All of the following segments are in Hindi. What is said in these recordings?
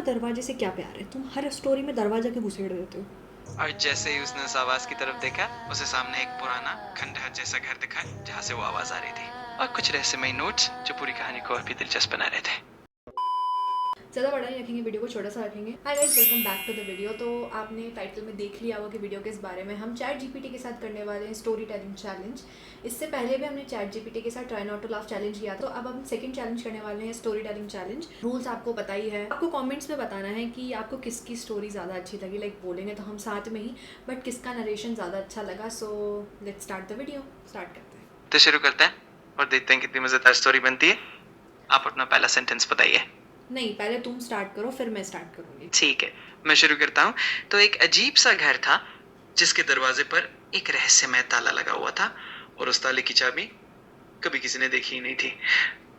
दरवाजे से क्या प्यार है? तुम हर स्टोरी में दरवाजा क्यों घुसेड़ देते हो? और जैसे ही उसने उस आवाज की तरफ देखा, उसे सामने एक पुराना खंडहर जैसा घर दिखा जहाँ से वो आवाज आ रही थी, और कुछ रहस्यमयी नोट्स जो पूरी कहानी को और भी दिलचस्प बना रहे थे। ज़्यादा बड़ा नहीं रखेंगे, वीडियो को छोटा सा रखेंगे। Hi guys, welcome back to the video. तो आपने टाइटल में देख लिया होगा कि वीडियो के इस बारे में हम चैट जीपीटी के साथ करने वाले हैं स्टोरी टेलिंग चैलेंज। इससे पहले भी हमने चैट जीपीटी के साथ try not to laugh challenge किया, तो अब हम सेकंड चैलेंज करने वाले हैं स्टोरी टेलिंग चैलेंज। रूल्स आपको पता ही है। आपको कॉमेंट्स में बताना है कि आपको किसकी स्टोरी ज़्यादा अच्छी लगी। लाइक बोलेंगे तो हम साथ में ही, बट किसका नरेशन ज़्यादा अच्छा लगा। So let's start the video. Start करते हैं। तो शुरू करते हैं और देखते हैं कितनी मजेदार स्टोरी बनती है। आप अपना पहला सेंटेंस बताइए। नहीं, पहले तुम स्टार्ट करो, फिर मैं स्टार्ट करूँगी। ठीक है, मैं शुरू करता हूँ। तो एक अजीब सा घर था जिसके दरवाजे पर एक रहस्यमय ताला लगा हुआ था, और उस ताले की चाबी कभी किसी ने देखी ही नहीं थी।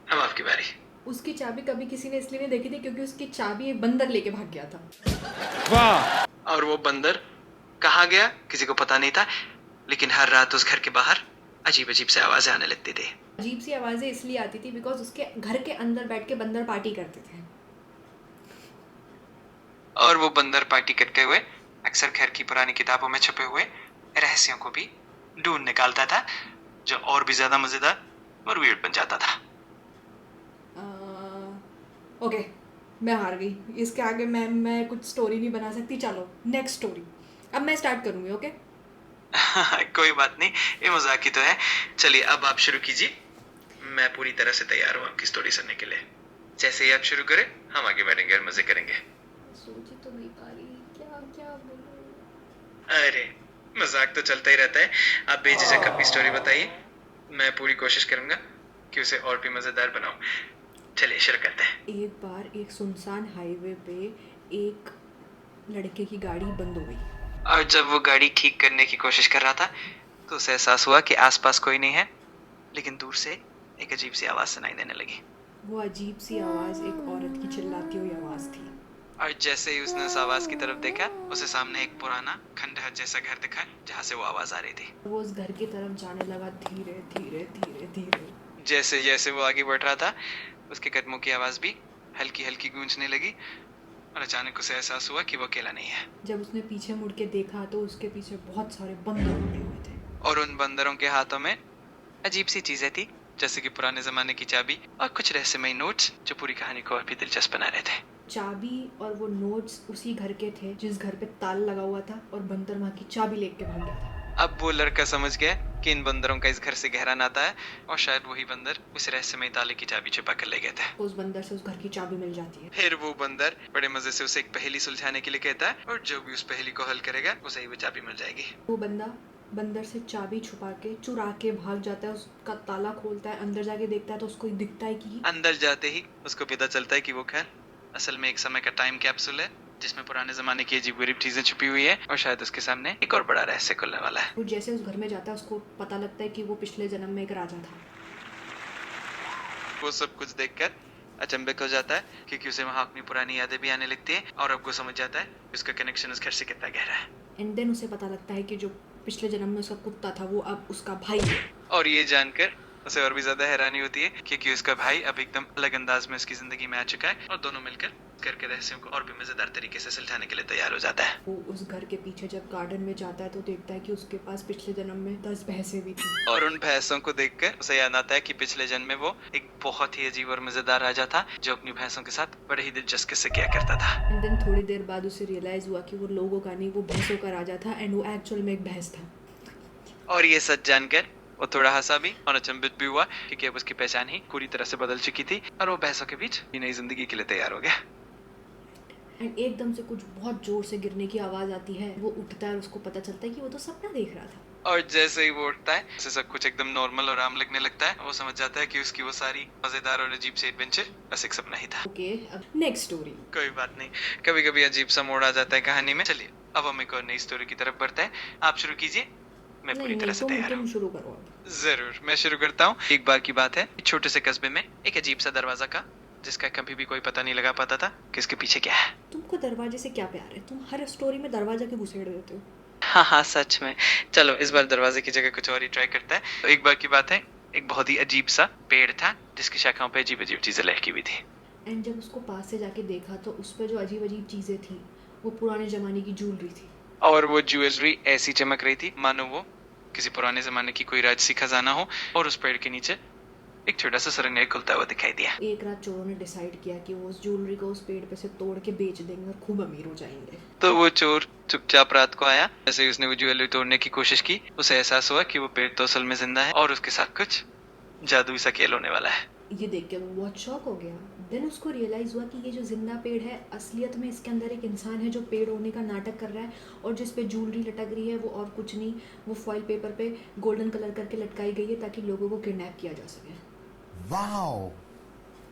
अब आपकी बारी। उसकी चाबी कभी किसी ने इसलिए नहीं देखी थी क्योंकि उसकी चाबी एक बंदर लेके भाग गया था। वाह! और वो बंदर कहाँ गया किसी को पता नहीं था, लेकिन हर रात उस घर के बाहर अजीब अजीब से आवाजें आने लगती थी। अजीब सी आवाज़ें इसलिए आती थी बिकॉज उसके घर के अंदर बैठ के बंदर पार्टी करते थे। और वो बंदर पार्टी करते हुए अक्सर घर की पुरानी किताबों में छुपे हुए रहस्यों को भी ढूंढ निकालता था, जो और भी ज्यादा मजेदार और वियर्ड बन जाता था। ओके, मैं हार गई। इसके आगे मैं कुछ स्टोरी नहीं बना सकती। चलो नेक्स्ट स्टोरी। अब मैं स्टार्ट करूँगी। ओके कोई बात नहीं, ये मजाक ही तो है। चलिए अब आप शुरू कीजिए। मैं पूरी तरह से तैयार हूँ आपकी स्टोरी सुनने के लिए। जैसे ही आप शुरू करें, हम आगे बढ़ेंगे और मजे करेंगे। सोच ही तो नहीं पा रही क्या क्या बोलूं। अरे, मजाक तो चलता ही रहता है। आप बेझिझक अपनी स्टोरी बताइए। मैं पूरी कोशिश करूंगा कि उसे और भी मजेदार बनाऊं। चलिए शुरू करते हैं। एक बार एक सुनसान हाईवे पे एक लड़के की गाड़ी बंद हो गई। और जब वो गाड़ी ठीक करने की कोशिश कर रहा था, तो उसे एहसास हुआ कि आसपास कोई नहीं है, लेकिन दूर से एक अजीब सी आवाज सुनाई देने लगी। वो अजीब सी आवाज़ एक औरत की चिल्लाती हुई आवाज़ थी। और जैसे ही उसने उस आवाज की तरफ देखा, उसे सामने एक पुराना खंडहर जैसा घर दिखा जहाँ से वो आवाज आ रही थी। वो उस घर की तरफ जाने लगा, धीरे धीरे धीरे धीरे। जैसे जैसे वो आगे बढ़ रहा था, उसके कदमों की आवाज भी हल्की हल्की गूंजने लगी, और अचानक उसे एहसास हुआ कि वो अकेला नहीं है। जब उसने पीछे मुड़ के देखा तो उसके पीछे बहुत सारे बंदर खड़े हुए थे। और उन बंदरों के हाथों में अजीब सी चीजें थी, जैसे कि पुराने जमाने की चाबी और कुछ रहस्यमयी नोट्स जो पूरी कहानी को और भी दिलचस्प बना रहे थे। चाबी और वो नोट्स उसी घर के थे जिस घर पे ताला लगा हुआ था, और बंदर वहाँ की चाबी लेके भाग गया था। अब वो लड़का समझ गया कि इन बंदरों का इस घर से गहरा नाता है, और शायद वही बंदर उस रहस्यमय ताले की चाबी छुपा कर ले गए थे। तो उस बंदर से उस घर की चाबी मिल जाती है। फिर वो बंदर बड़े मजे से उसे एक पहेली सुलझाने के लिए कहता है, और जो भी उस पहेली को हल करेगा उसे ही वो चाबी मिल जाएगी। वो बंदा बंदर से चाबी छुपा के चुरा के भाग जाता है। उसका ताला खोलता है, अंदर जाके देखता है तो उसको दिखता है कि अंदर जाते ही उसको पता चलता है कि वो घर असल में एक समय का टाइम कैप्सूल है, जिसमें पुराने जमाने की अजीब गरीब चीजें छुपी हुई है, और शायद उसके सामने एक और बड़ा रहस्य खुलने वाला है। वो जैसे उस घर में जाता है उसको पता लगता है कि वो पिछले जन्म में एक राजा था। वो सब कुछ देखकर अचंभित हो जाता है, क्योंकि उसे वहाँ अपनी पुरानी यादें भी आने लगती है, और अब वो समझ जाता है उसका कनेक्शन उस घर से कितना गहरा है। एंड देन उसे पता लगता है कि जो पिछले जन्म में उसका कुत्ता था वो अब उसका भाई है। और ये जानकर उसे और भी ज्यादा हैरानी होती है, क्योंकि उसका भाई अब एकदम अलग अंदाज में उसकी जिंदगी में आ चुका है, और दोनों मिलकर घर के रहस्यों को और भी मजेदार तरीके से सुलझाने के लिए तैयार हो जाता है। वो उस घर के पीछे जब गार्डन में जाता है तो देखता है कि उसके पास पिछले जन्म में 10 भैंसें भी थी। और उन भैंसों को देखकर उसे याद आता है कि पिछले जन्म में वो एक बहुत ही अजीब और मजेदार राजा था, जो अपनी भैंसों के साथ बड़े ही दिलचस्प किस्से किया करता था। एंड देन थोड़ी देर बाद उसे रियलाइज हुआ कि वो लोगों का नहीं, वो भैंसों का राजा था, एंड वो एक्चुअल में एक भैंस था। और ये सच जानकर वो थोड़ा हंसा भी और अचंभित भी हुआ, क्योंकि अब उसकी पहचान ही पूरी तरह से बदल चुकी थी, और वो भैंसों के बीच नई जिंदगी के लिए तैयार हो गया। एंड एकदम से कुछ बहुत जोर से गिरने की आवाज आती है। वो उठता है और उसको पता चलता है कि वो तो सपना देख रहा था। और जैसे ही वो उठता है, उसे सब कुछ एकदम नॉर्मल और आम लगने लगता है। वो समझ जाता है कि उसकी वो सारी मजेदार और अजीब सी एडवेंचर बस एक सपना ही था। ओके, अब नेक्स्ट स्टोरी। कोई बात नहीं, कभी कभी अजीब सा मोड़ आ जाता है कहानी में। चलिए अब हम एक और नई स्टोरी की तरफ बढ़ते हैं। आप शुरू कीजिए, मैं पूरी तरह से तैयार हूँ। तुम शुरू करो अब। जरूर, मैं शुरू करता हूँ। एक बार की बात है, एक छोटे से कस्बे में एक अजीब सा दरवाजा का, जिसका कभी भी कोई पता नहीं लगा पाता था कि इसके पीछे क्या है। तुमको दरवाजे से क्या प्यार है? तुम हर स्टोरी में दरवाजा क्यों घुसेड़ देते हो? हाँ हाँ, सच में। चलो इस बार दरवाजे की जगह कुछ और ही ट्राई करता है। तो एक बार की बात है, एक बहुत ही अजीब सा पेड़ था जिसकी शाखाओं पे अजीब अजीब चीजें लटकी हुई थी। एंड जब उसको पास से जाके देखा तो उस पर जो अजीब अजीब चीज़ें थी वो पुराने ज़माने की ज्वेलरी थी। और वो ज्वेलरी ऐसी चमक रही थी मानो वो किसी पुराने जमाने की कोई राजसी खजाना हो। और उस पेड़ के नीचे एक छोटा सा सुरंग खुलता हुआ दिखाई दिया। एक रात चोरों ने डिसाइड किया कि वो उस ज्वेलरी को उस पेड़ पे से तोड़ के बेच देंगे और खूब अमीर हो जाएंगे। तो वो चोर चुपचाप रात को आया। जैसे ही उसने वो ज्वेलरी तोड़ने की कोशिश की उसे एहसास हुआ कि वो पेड़ तो असल में जिंदा है और उसके साथ कुछ जादुई सा खेल होने वाला है। ये देख के वो बहुत शॉक हो गया। देन उसको रियलाइज़ हुआ कि ये जो जिंदा पेड़ है असलियत में इसके अंदर एक इंसान है जो पेड़ होने का नाटक कर रहा है, और जिस पे ज्वेलरी लटक रही है वो और कुछ नहीं, वो फॉइल पेपर पे गोल्डन कलर करके लटकाई गई है ताकि लोगों को किडनैप किया जा सके। वाओ!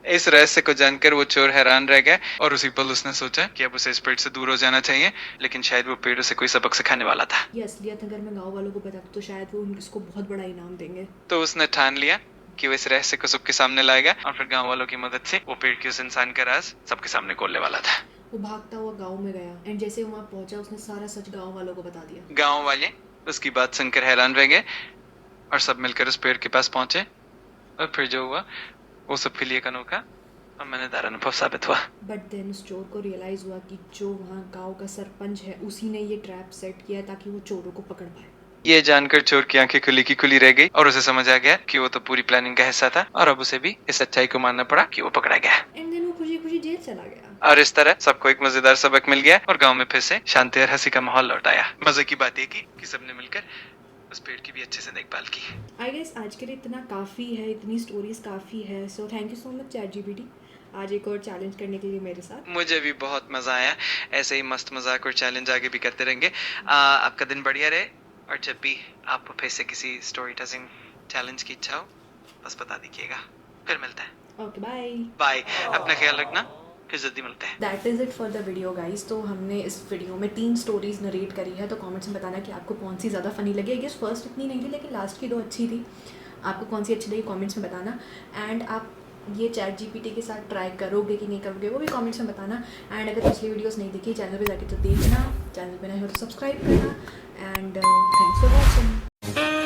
इस रहस्य को जानकर वो चोर हैरान रह गया और उसी पल उसने सोचा कि अब उसे इस पेड़ से दूर हो जाना चाहिए, लेकिन शायद वो पेड़ उसे कोई सबक सिखाने वाला था। ये असलियत अगर मैं गाँव वालों को बताऊँ तो शायद वो इसको बहुत बड़ा इनाम देंगे। तो उसने ठान लिया कि वो इस रहस्य को सबके सामने लाएगा और फिर गांव वालों की मदद से वो पेड़ के उस इंसान का राज सबके सामने खोलने वाला था। वो भागता हुआ गाँव में गया एंड जैसे वहाँ पहुंचा उसने सारा सच गाँव वालों को बता दिया। गांव वाले उसकी बात सुनकर हैरान रह गए और सब मिलकर उस पेड़ के पास पहुंचे और फिर जो हुआ वो सबके लिए एक अनोखा और मजेदार अनुभव साबित हुआ। बट देन उस चोर को रियलाइज हुआ कि जो वहाँ गांव का सरपंच है उसी ने ये ट्रैप सेट किया है ताकि वो चोरों को पकड़ पाए। ये जानकर चोर की आंखें खुली की खुली रह गई और उसे समझ आ गया कि वो तो पूरी प्लानिंग का हिस्सा था और अब उसे भी इस सच्चाई को मानना पड़ा कि वो पकड़ा गया। एंड देन वो खुशी खुशी जेल चला गया। और इस तरह सबको एक मजेदार सबक मिल गया और गांव में फिर से शांति और हंसी का माहौल लौट आया। मजे की बात ये की कि सबने मिलकर उस पेड़ की भी अच्छे से देखभाल की। आई गेस आज के लिए इतना काफ़ी है, इतनी स्टोरीज काफ़ी है। So thank you so much ChatGPT आज एक और चैलेंज करने के लिए मेरे साथ। मुझे भी बहुत मजा आया। ऐसे ही मस्त मजाक और चैलेंज आगे भी करते रहेंगे। आपका दिन बढ़िया रहे और जब भी आपको फिर से किसी स्टोरी टेलिंग चैलेंज की इच्छा हो बस बता दीजिएगा। फिर मिलते हैं। Okay bye bye. अपना ख्याल रखना, फिर जल्दी मिलते हैं। That is it for the video guys. तो हमने इस वीडियो में 3 स्टोरीज नरेट करी है, तो कमेंट्स में बताना कि आपको कौन सी ज़्यादा फनी लगी। आई गेस फर्स्ट इतनी नहीं थी लेकिन लास्ट की 2 अच्छी थी। आपको कौन सी अच्छी लगी कमेंट्स में बताना। एंड आप ये ChatGPT के साथ ट्राई करोगे कि नहीं करोगे वो भी कमेंट्स में बताना। एंड अगर पिछली वीडियोस नहीं देखी चैनल पे जाके तो देखना, चैनल पे नहीं हो तो सब्सक्राइब करना। And thanks for watching.